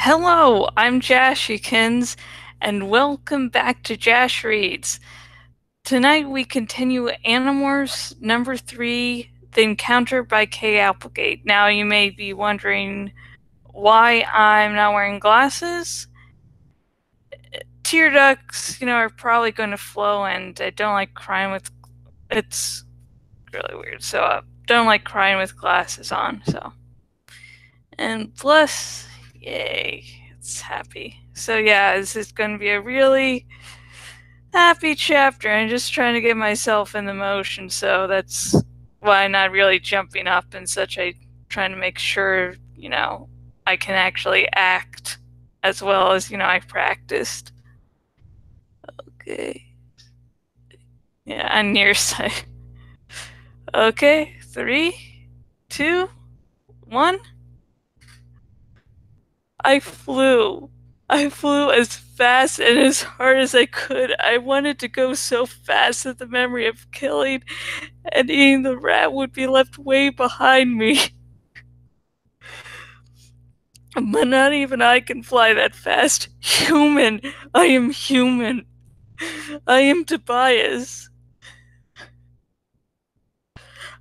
Hello, I'm Jashikins, and welcome back to Jash Reads. Tonight we continue Animorphs number 3, The Encounter by Kay Applegate. Now you may be wondering why I'm not wearing glasses. Tear ducts, are probably going to flow, and I don't like crying with... It's really weird, so I don't like crying with glasses on, so... And plus, yay, it's happy. So yeah, this is going to be a really happy chapter. I'm just trying to get myself in the motion, so that's why I'm not really jumping up and such. I'm trying to make sure, I can actually act as well as, I practiced. Okay. Yeah, I'm nearsighted. Okay, 3, 2, 1. I flew. I flew as fast and as hard as I could. I wanted to go so fast that the memory of killing and eating the rat would be left way behind me. But not even I can fly that fast. Human. I am human. I am Tobias.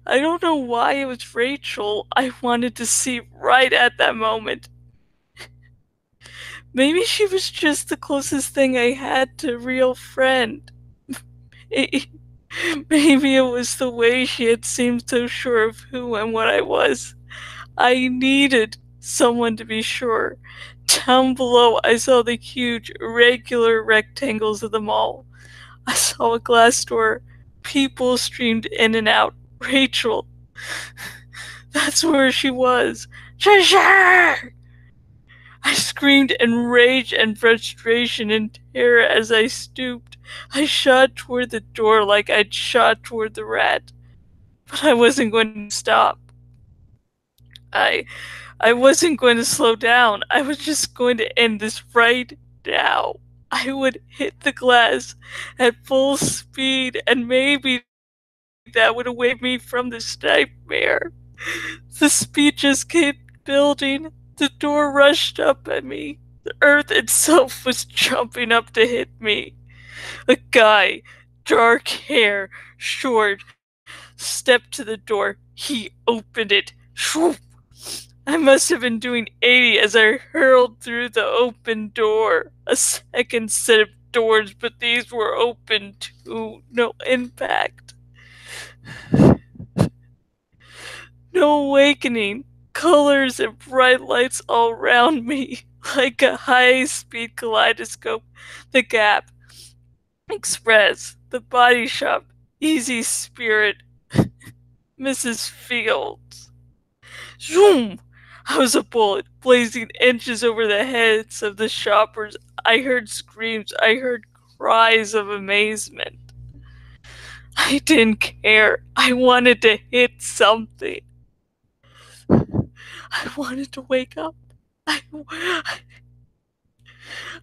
I don't know why it was Rachel I wanted to see right at that moment. Maybe she was just the closest thing I had to a real friend. Maybe it was the way she had seemed so sure of who and what I was. I needed someone to be sure. Down below, I saw the huge, irregular rectangles of the mall. I saw a glass door. People streamed in and out. Rachel. That's where she was. Jash! I screamed in rage and frustration and terror as I stooped. I shot toward the door like I'd shot toward the rat. But I wasn't going to stop. I wasn't going to slow down. I was just going to end this right now. I would hit the glass at full speed, and maybe that would away me from this nightmare. The speed just kept building. The door rushed up at me. The earth itself was jumping up to hit me. A guy, dark hair, short, stepped to the door. He opened it. Shwoop! I must have been doing 80 as I hurled through the open door. A second set of doors, but these were open too. No impact. No awakening. Colors and bright lights all around me, like a high-speed kaleidoscope. The Gap, Express, the Body Shop, Easy Spirit, Mrs. Fields. Zoom! I was a bullet, blazing inches over the heads of the shoppers. I heard screams. I heard cries of amazement. I didn't care. I wanted to hit something. I wanted to wake up. I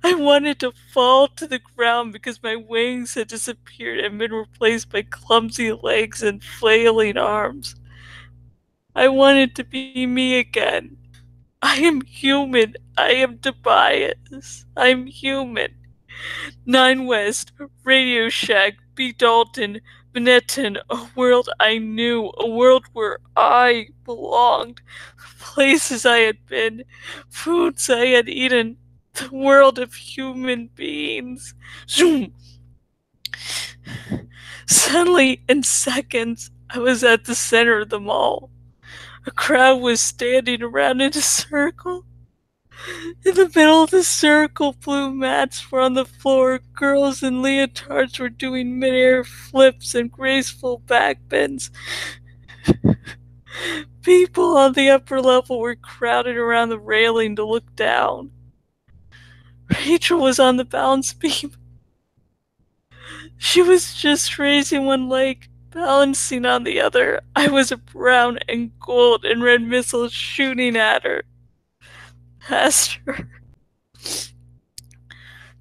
wanted to fall to the ground because my wings had disappeared and been replaced by clumsy legs and flailing arms. I wanted to be me again. I am human. I am Tobias. I'm human. 9 West, Radio Shack, B. Dalton, Benetton, a world I knew, a world where I belonged, places I had been, foods I had eaten, the world of human beings. Zoom! Suddenly, in seconds, I was at the center of the mall. A crowd was standing around in a circle. In the middle of the circle, blue mats were on the floor. Girls in leotards were doing mid-air flips and graceful backbends. People on the upper level were crowded around the railing to look down. Rachel was on the balance beam. She was just raising one leg, balancing on the other. I was a brown and gold and red missile shooting at her. Past her.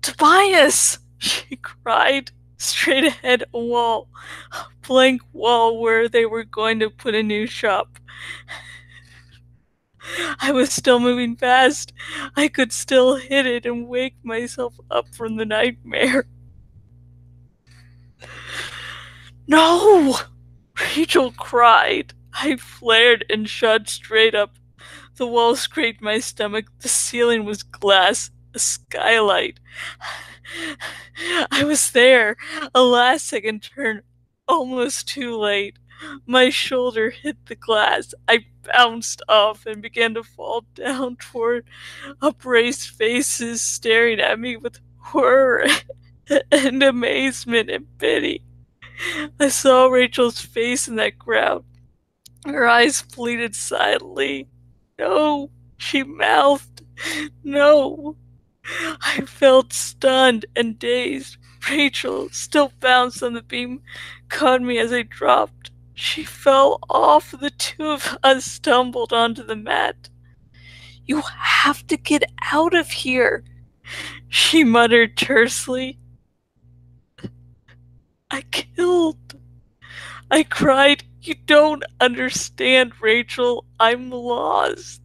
Tobias! She cried. Straight ahead, a wall. A blank wall where they were going to put a new shop. I was still moving fast. I could still hit it and wake myself up from the nightmare. No! Rachel cried. I flared and shot straight up. The wall scraped my stomach. The ceiling was glass, a skylight. I was there. A last second turn, almost too late. My shoulder hit the glass. I bounced off and began to fall down toward upraised faces staring at me with horror and amazement and pity. I saw Rachel's face in that crowd. Her eyes pleaded silently. No, she mouthed. No. I felt stunned and dazed. Rachel, still bounced on the beam, caught me as I dropped. She fell off. The two of us stumbled onto the mat. You have to get out of here, she muttered tersely. I killed. I cried. You don't understand, Rachel. I'm lost.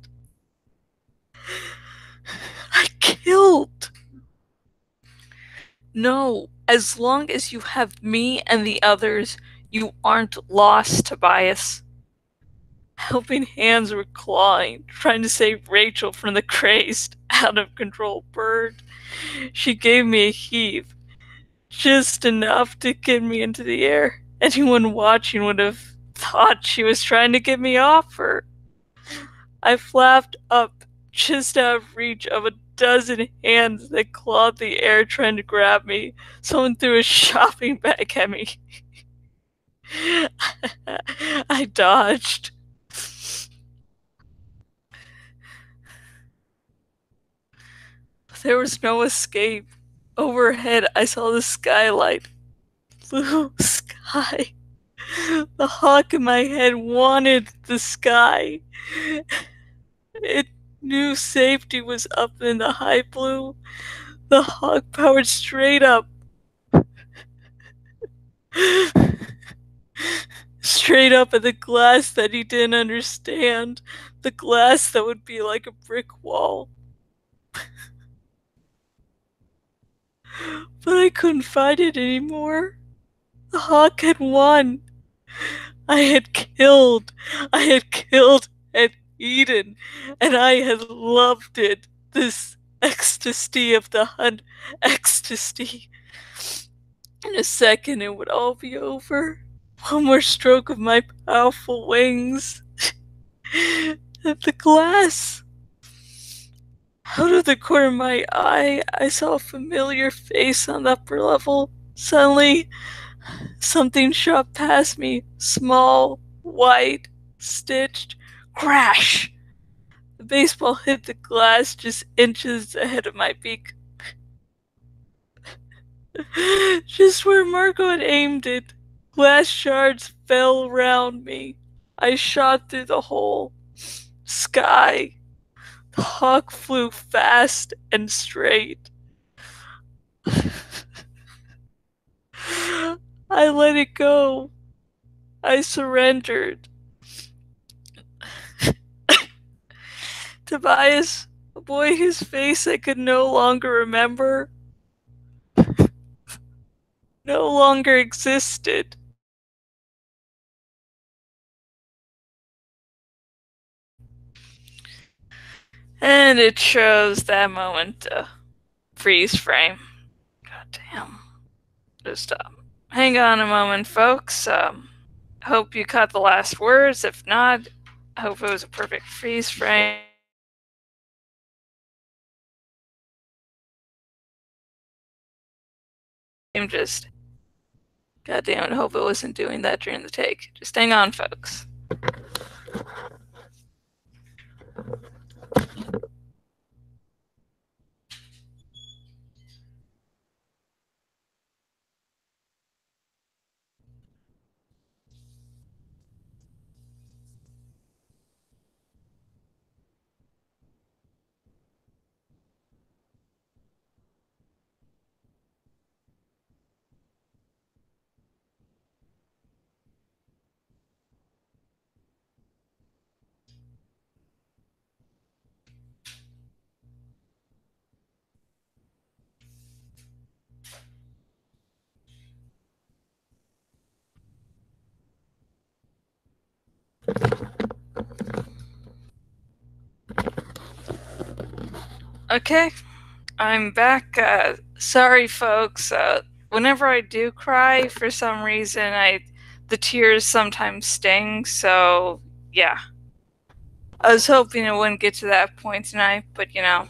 I killed. No, as long as you have me and the others, you aren't lost, Tobias. Helping hands were clawing, trying to save Rachel from the crazed, out of control bird. She gave me a heave, just enough to get me into the air. Anyone watching would have thought she was trying to get me off her. I flapped up, just out of reach of a dozen hands that clawed the air trying to grab me. Someone threw a shopping bag at me. I dodged. There was no escape. Overhead, I saw the skylight. Blue sky. The hawk in my head wanted the sky. It knew safety was up in the high blue. The hawk powered straight up. Straight up at the glass that he didn't understand. The glass that would be like a brick wall. But I couldn't fight it anymore. The hawk had won. I had killed. I had killed and eaten, and I had loved it. This ecstasy of the hunt. Ecstasy. In a second, it would all be over. One more stroke of my powerful wings. At the glass. Out of the corner of my eye, I saw a familiar face on the upper level. Suddenly, something shot past me, small, white, stitched. Crash! The baseball hit the glass just inches ahead of my beak. Just where Marco had aimed it. Glass shards fell around me. I shot through the hole. Sky. The hawk flew fast and straight. I let it go. I surrendered. Tobias, a boy whose face I could no longer remember, no longer existed. And it shows that moment freeze frame. God damn. Just hang on a moment, folks. Hope you caught the last words. If not, I hope it was a perfect freeze frame. Just, goddamn it, hope it wasn't doing that during the take. Just hang on, folks. Okay, I'm back. Sorry, folks. Whenever I do cry, for some reason, the tears sometimes sting. So yeah, I was hoping it wouldn't get to that point tonight, but yeah.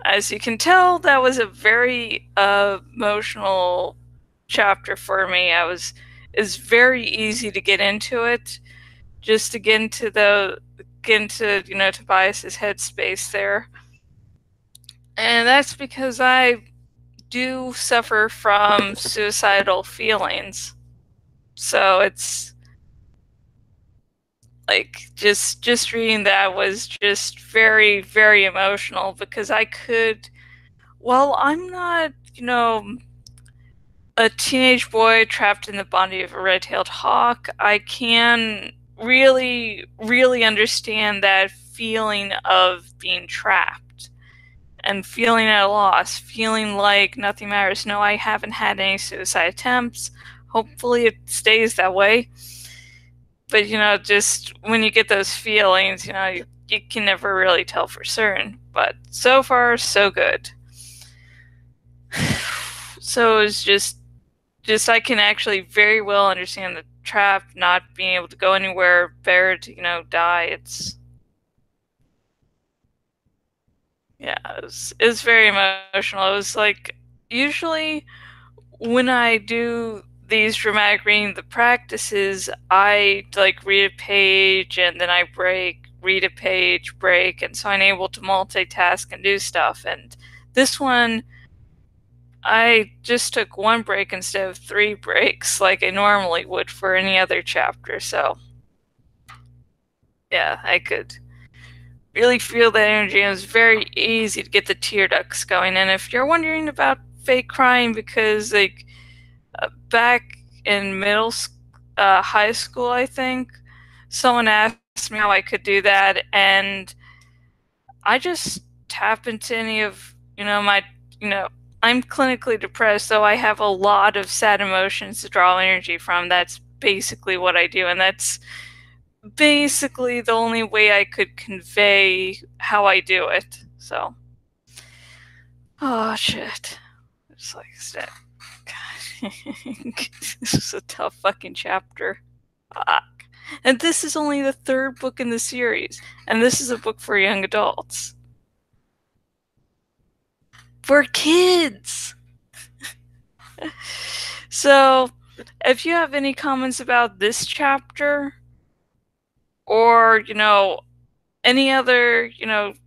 As you can tell, that was a very emotional chapter for me. It's very easy to get into it, just to get into Tobias's headspace there, and that's because I do suffer from suicidal feelings. So it's like just reading that was just very, very emotional, because I could, well, I'm not, a teenage boy trapped in the body of a red-tailed hawk. I can really, really understand that feeling of being trapped and feeling at a loss, feeling like nothing matters. No, I haven't had any suicide attempts. Hopefully it stays that way. But, just when you get those feelings, you can never really tell for certain. But so far, so good. So it's just I can actually very well understand the trap, not being able to go anywhere, better to, die. Yeah, it was very emotional. It was like, usually when I do these dramatic reading the practices, I like read a page and then I break, read a page, break, and so I'm able to multitask and do stuff. And this one, I just took one break instead of 3 breaks like I normally would for any other chapter. So yeah, I could really feel that energy. It was very easy to get the tear ducts going. And if you're wondering about fake crying, because like back in high school, I think, someone asked me how I could do that, and I just tap into any of, my, I'm clinically depressed, so I have a lot of sad emotions to draw energy from. That's basically what I do, and that's basically the only way I could convey how I do it. So, oh shit. It's like, God. This is a tough fucking chapter. Fuck. And this is only the 3rd book in the series, and this is a book for young adults. For kids! So, if you have any comments about this chapter, or, any other,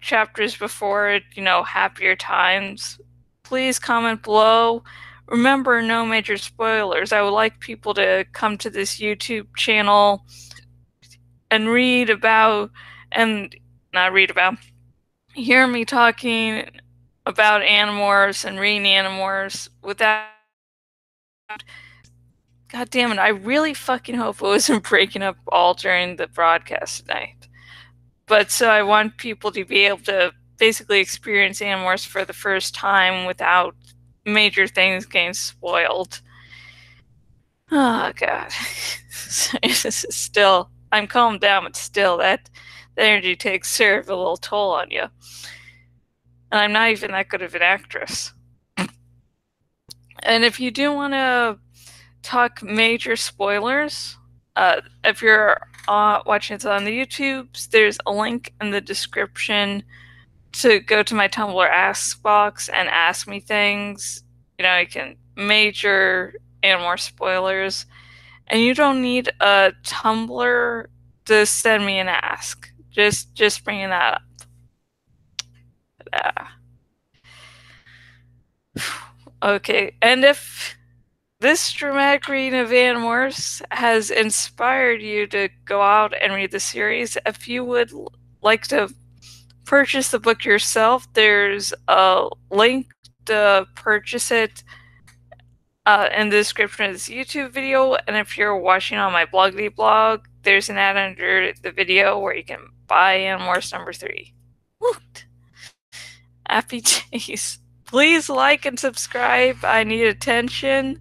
chapters before it, happier times, please comment below. Remember, no major spoilers. I would like people to come to this YouTube channel and read about, and not read about, hear me talking about Animorphs and reading Animorphs without, god damn it, I really fucking hope it wasn't breaking up all during the broadcast tonight. But so I want people to be able to basically experience Animorphs for the first time without major things getting spoiled. Oh god. This is still, I'm calmed down, but still that energy takes sort of a little toll on you. And I'm not even that good of an actress. And if you do want to talk major spoilers, if you're watching this on the YouTubes, there's a link in the description to go to my Tumblr Ask box and ask me things. You can major and more spoilers. And you don't need a Tumblr to send me an ask. Just bringing that up. Okay, and if this dramatic reading of Animorphs has inspired you to go out and read the series, if you would like to purchase the book yourself, there's a link to purchase it in the description of this YouTube video, and if you're watching on my Bloggity blog, there's an ad under the video where you can buy Animorphs number 3. Woot! Happy days. Please like and subscribe. I need attention.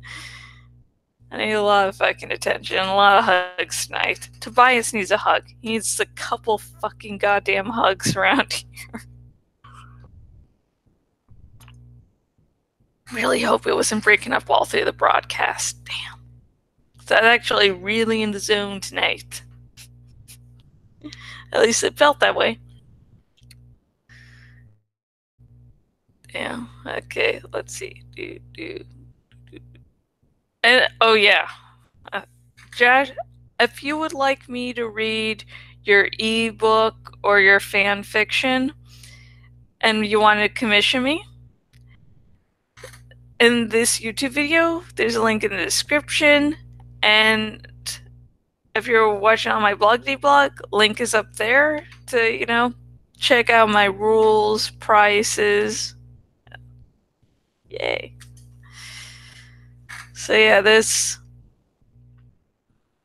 I need a lot of fucking attention, a lot of hugs tonight. Tobias needs a hug. He needs a couple fucking goddamn hugs around here. Really hope it wasn't breaking up all through the broadcast. Damn. So I'm actually really in the zone tonight. At least it felt that way. Yeah. Okay. Let's see. And oh yeah, Jash, if you would like me to read your ebook or your fan fiction, and you want to commission me, in this YouTube video, there's a link in the description, and if you're watching on my blog, link is up there to, check out my rules, prices. Yay. So yeah, this...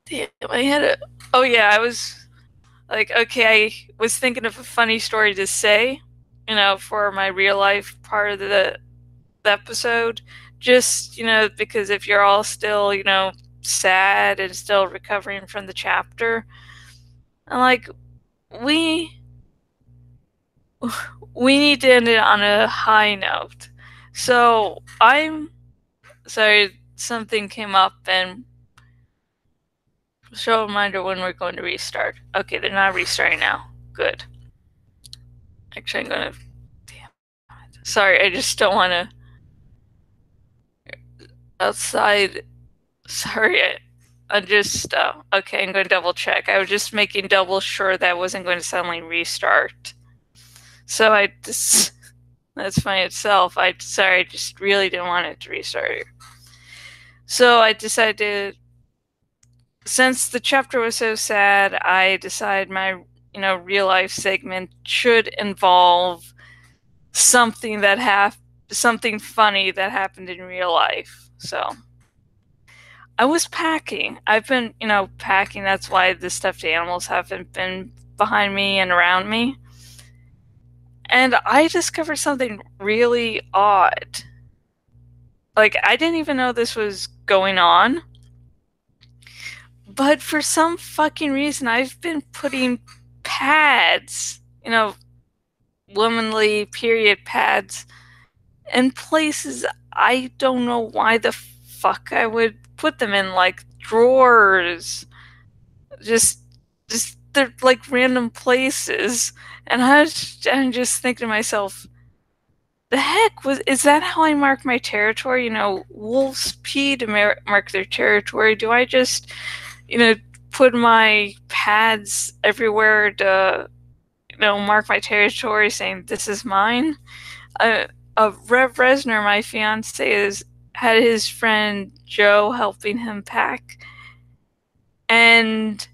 Damn, I had a... Oh yeah, I was like, okay, I was thinking of a funny story to say, for my real life part of the episode. Just, because if you're all still, sad and still recovering from the chapter, and like, we need to end it on a high note. So I'm sorry, something came up, and show a reminder when we're going to restart. Okay, they're not restarting now. Good. Actually, I'm gonna... Damn it. Sorry, I just don't want to... Outside... Sorry, I'm just... okay, I'm going to double check. I was just making double sure that I wasn't going to suddenly restart. So I just... That's fine itself. Sorry, I just really didn't want it to restart. So I decided to... Since the chapter was so sad, I decided my, real life segment should involve something something funny that happened in real life. So I was packing. I've been, packing. That's why the stuffed animals haven't been behind me and around me. And I discovered something really odd. Like, I didn't even know this was going on. But for some fucking reason, I've been putting pads, womanly period pads, in places I don't know why the fuck I would put them in, like drawers. Just they're like random places. And I'm just thinking to myself, the heck is that how I mark my territory? Wolves pee to mark their territory. Do I just, put my pads everywhere to, mark my territory, saying this is mine? Rev Resner, my fiance, had his friend Joe helping him pack, and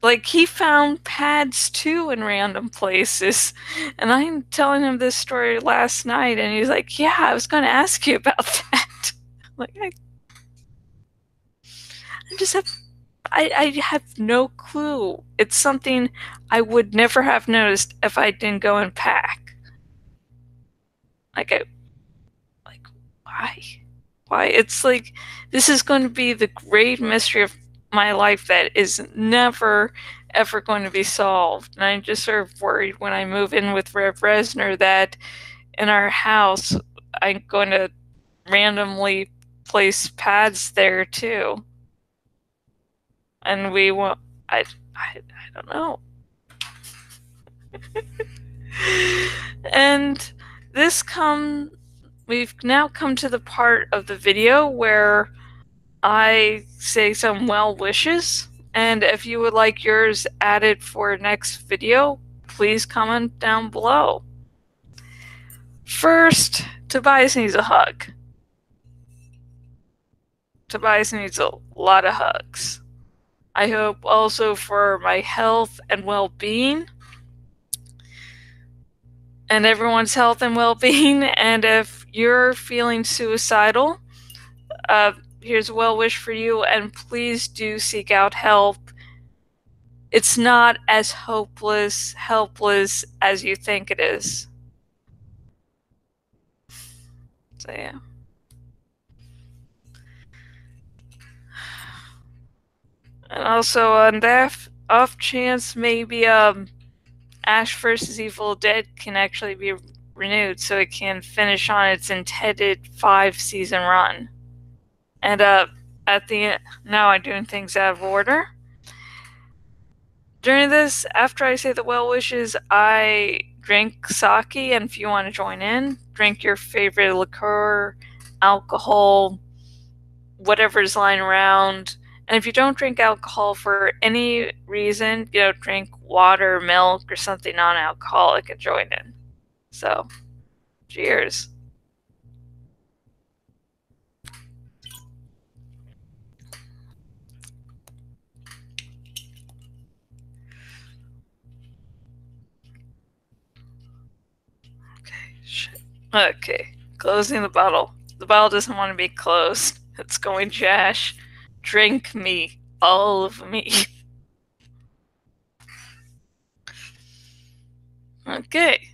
like, he found pads too in random places. And I'm telling him this story last night, and he's like, yeah, I was going to ask you about that. Like, I have no clue. It's something I would never have noticed if I didn't go and pack. Like, why? Why? It's like, this is going to be the great mystery of my life that is never, ever going to be solved. And I'm just sort of worried when I move in with Rev Resner that in our house, I'm going to randomly place pads there too. And we won't... I don't know. And we've now come to the part of the video where I say some well wishes, and if you would like yours added for next video, please comment down below. First, Tobias needs a hug. Tobias needs a lot of hugs. I hope also for my health and well-being, and everyone's health and well-being. And if you're feeling suicidal, here's a well wish for you, and please do seek out help. It's not as helpless as you think it is. So yeah. Also, on the off chance, maybe Ash vs. Evil Dead can actually be renewed, so it can finish on its intended 5-season run. And at the now I'm doing things out of order. During this, after I say the well wishes, I drink sake, and if you want to join in, drink your favorite liqueur, alcohol, whatever's lying around. And if you don't drink alcohol for any reason, drink water, milk, or something non-alcoholic and join in. So, cheers. Okay, shit. Okay, closing the bottle. The bottle doesn't want to be closed. It's going Jash. Drink me. All of me. Okay.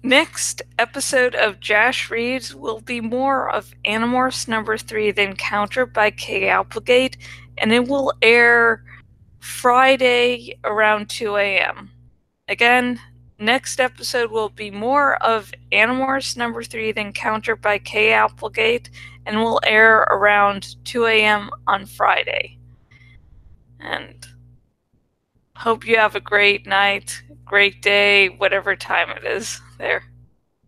Next episode of Jash Reads will be more of Animorphs number 3, The Encounter by K. Applegate, and it will air Friday around 2 a.m. Again, next episode will be more of Animorphs number 3, The Encounter by K. Applegate, and will air around 2 a.m. on Friday. And hope you have a great night, great day, whatever time it is there.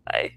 Bye.